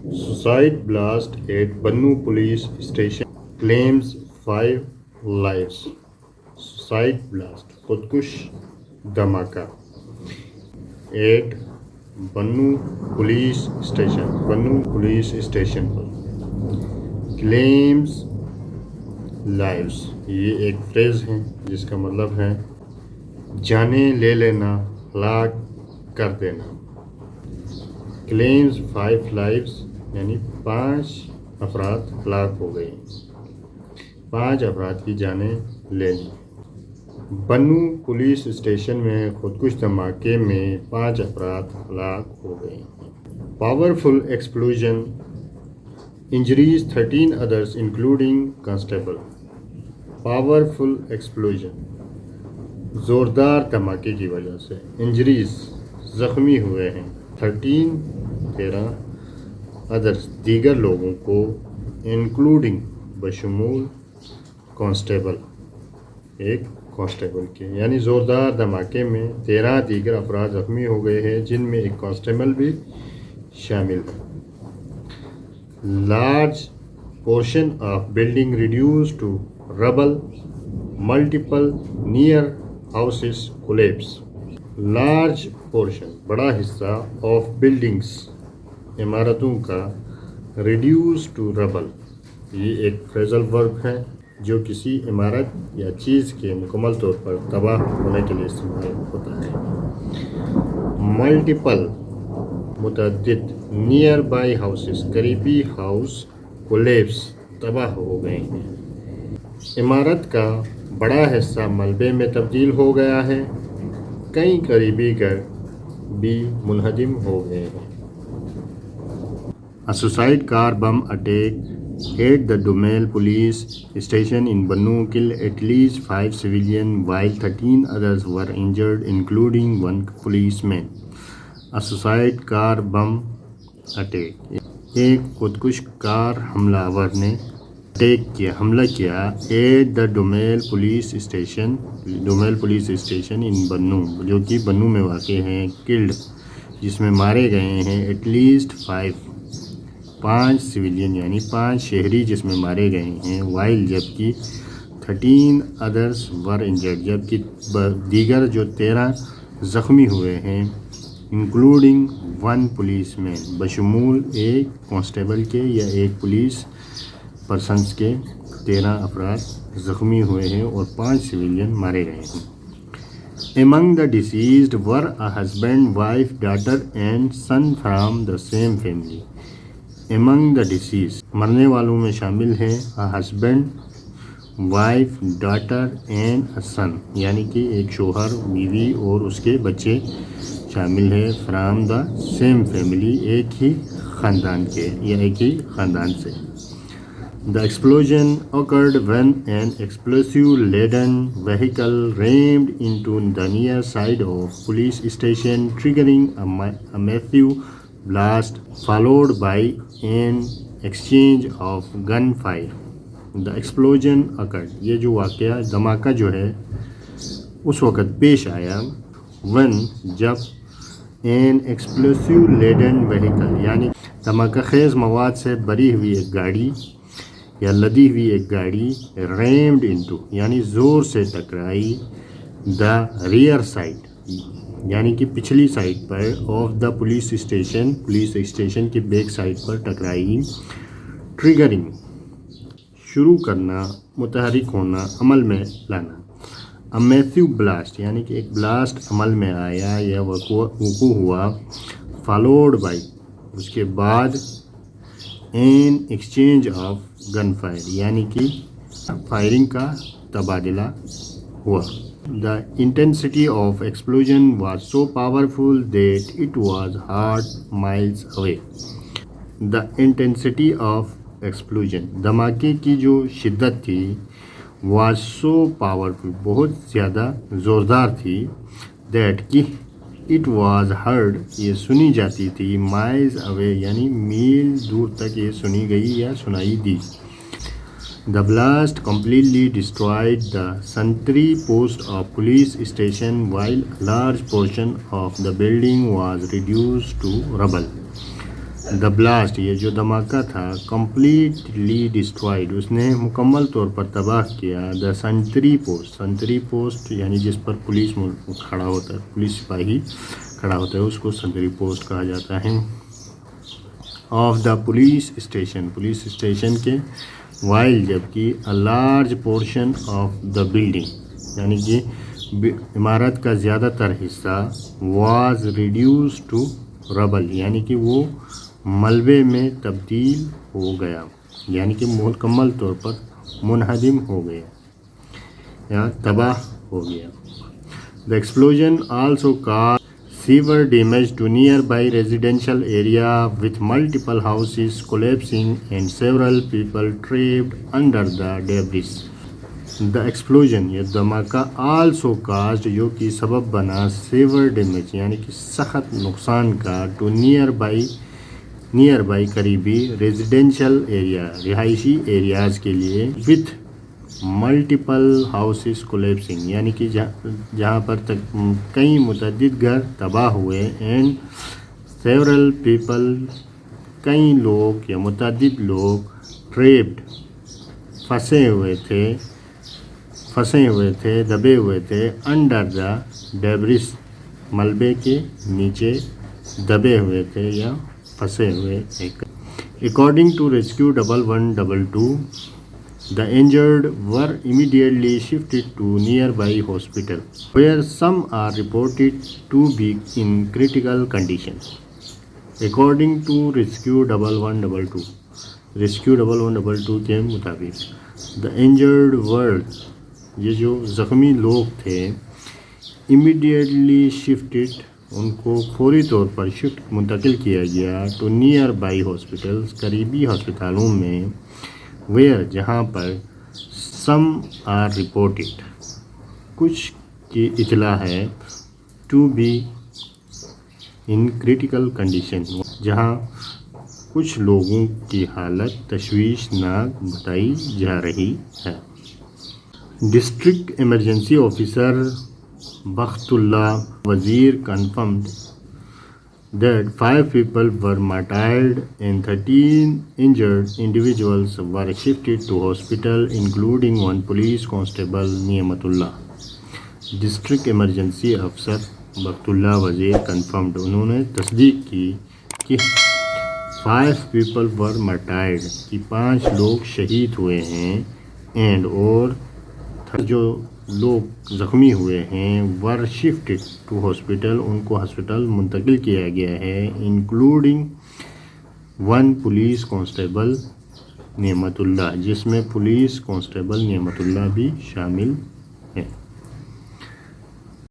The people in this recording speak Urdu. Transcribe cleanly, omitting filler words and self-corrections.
Suicide blast at Bannu police station claims 5 lives. Suicide blast خودکش دھماکہ ایٹ بنو پولیس اسٹیشن پر کلیمز لائیوز، یہ ایک فریز ہے جس کا مطلب ہے جانیں لے لینا، ہلاک کر دینا۔ کلیمز 5 lives یعنی 5 افراد ہلاک ہو گئے، 5 افراد کی جانیں لے لی۔ بنو پولیس اسٹیشن میں خودکش دھماکے میں 5 افراد ہلاک ہو گئے۔ Powerful explosion injuries 13 others including constable. Powerful explosion زوردار دھماکے کی وجہ سے انجریز زخمی ہوئے ہیں 13 ادرس دیگر لوگوں کو انکلوڈنگ بشمول کانسٹیبل، ایک کانسٹیبل کے، یعنی زوردار دھماکے میں 13 دیگر افراد زخمی ہو گئے ہیں جن میں ایک کانسٹیبل بھی شامل ہے۔ Large portion of building reduced to rubble, multiple near houses collapse. Large portion بڑا حصہ آف بلڈنگس عمارتوں کا، ریڈیوز ٹو ربل یہ ایک فریزل ورب ہے جو کسی عمارت یا چیز کے مکمل طور پر تباہ ہونے کے لیے استعمال ہوتا ہے۔ ملٹیپل متعدد، نیئر بائی ہاؤسز قریبی ہاؤس کولیپس تباہ ہو گئے ہیں۔ عمارت کا بڑا حصہ ملبے میں تبدیل ہو گیا ہے، کئی قریبی گھر بھی منہدم ہو گئے ہیں۔ A suicide car bomb attack at the Dumel police station in Bannu killed at least 5 civilians while 13 others were injured including 1 policeman. A suicide car bomb attack ایک خودکش کار حملہ آور نے حملہ کیا at the ڈومیل police station in بنو، جو کہ بنو میں واقع ہے، کلڈ جس میں مارے گئے ہیں ایٹ لیسٹ 5 سویلین یعنی 5 شہری جس میں مارے گئے ہیں، وائل جبکہ 13 ادرس ور انجرڈ جبکہ دیگر جو 13 زخمی ہوئے ہیں، انکلوڈنگ 1 پولیس مین بشمول ایک کانسٹیبل کے یا ایک پولیس پرسنس کے 13 افراد زخمی ہوئے ہیں اور 5 سویلین مارے گئے ہیں۔ Among the deceased were a husband, wife, daughter and son from the same family. Among the deceased مرنے والوں میں شامل ہیں a husband, wife, daughter and a son یعنی کہ ایک شوہر، بیوی اور اس کے بچے شامل ہیں، from the same family ایک ہی خاندان کے یا ایک ہی خاندان سے۔ The explosion occurred when an explosive-laden vehicle rammed into the near side of police station, triggering a massive blast followed by an exchange of gunfire. The explosion occurred یہ جو واقعہ دھماکہ جو ہے اس وقت پیش آیا when جب an explosive-laden vehicle یعنی دھماکہ خیز مواد سے بھری ہوئی ایک گاڑی یا لدی ہوئی ایک گاڑی ریمڈ انٹو یعنی زور سے ٹکرائی دا ریئر سائڈ یعنی کہ پچھلی side per of the police station کی بیک سائڈ پر ٹکرائی۔ ٹریگرنگ شروع کرنا، متحرک ہونا، عمل میں لانا۔ میسیو بلاسٹ یعنی کہ ایک بلاسٹ عمل میں آیا یا وقوع ہوا، فالوڈ بائی اس کے بعد an exchange of gunfire یعنی کہ فائرنگ کا تبادلہ ہوا۔ The intensity of explosion was so powerful that it was heard miles away. The intensity of explosion دھماکے کی جو شدت تھی was so powerful بہت زیادہ زوردار تھی that کہ it was heard یہ سنی جاتی تھی miles away یعنی میل دور تک یہ سنی گئی یا سنائی دی۔ The blast completely destroyed the sentry post of police station while a large portion of the building was reduced to rubble. The blast یہ جو دھماکہ تھا کمپلیٹلی ڈسٹرائڈ اس نے مکمل طور پر تباہ کیا دا سنتری پوسٹ یعنی جس پر پولیس کھڑا ہوتا ہے، پولیس سپاہی کھڑا ہوتا ہے، اس کو سنتری پوسٹ کہا جاتا ہے، آف دا پولیس اسٹیشن کے، وائل جبکہ a large portion of the building یعنی کہ عمارت کا زیادہ تر حصہ واز ریڈیوس ٹو ربل یعنی کہ وہ ملبے میں تبدیل ہو گیا، یعنی کہ مکمل طور پر منہدم ہو گیا یا تباہ ہو گیا۔ The explosion also caused severe damage to nearby residential area with multiple houses collapsing and several people trapped under the debris. The explosion یہ دھماکہ also caused جو کہ سبب بنا severe damage یعنی کہ سخت نقصان کا to nearby قریبی residential area رہائشی ایریاز کے لیے with ملٹیپل ہاؤسز کولیپسنگ یعنی کہ جہاں پر کئی متعدد گھر تباہ ہوئے اینڈ سیورل پیپل کئی لوگ یا متعدد لوگ ٹریپڈ پھنسے ہوئے تھے دبے ہوئے تھے انڈر دا ڈیبرس ملبے کے نیچے دبے ہوئے تھے یا پھنسے ہوئے تھے۔ According to rescue 1112 the injured were immediately shifted to nearby hospital where some are reported to be in critical condition. According to Rescue 1112 کے مطابق the injured were یہ جو زخمی لوگ تھے immediately shifted ان کو فوری طور پر منتقل کیا گیا to nearby hospitals قریبی ہسپتالوں میں ویئر جہاں پر سم آر رپورٹڈ کچھ کی اطلاع ہے to be in critical condition جہاں کچھ لوگوں کی حالت تشویشناک بتائی جا رہی ہے۔ ڈسٹرکٹ ایمرجنسی آفیسر بخت اللہ وزیر confirmed that 5 people were martyred and 13 injured individuals were shifted to hospital including one police constable Niamatullah. District emergency افسر بخت اللہ وزیر کنفرمڈ انہوں نے تصدیق کی کہ 5 people were martyred کہ 5 لوگ شہید ہوئے ہیں اینڈ اور جو لوگ زخمی ہوئے ہیں ور شفٹڈ ٹو ہاسپٹل ان کو ہسپتال منتقل کیا گیا ہے انکلوڈنگ 1 پولیس کانسٹیبل نعمت اللہ جس میں پولیس کانسٹیبل نعمت اللہ بھی شامل ہیں۔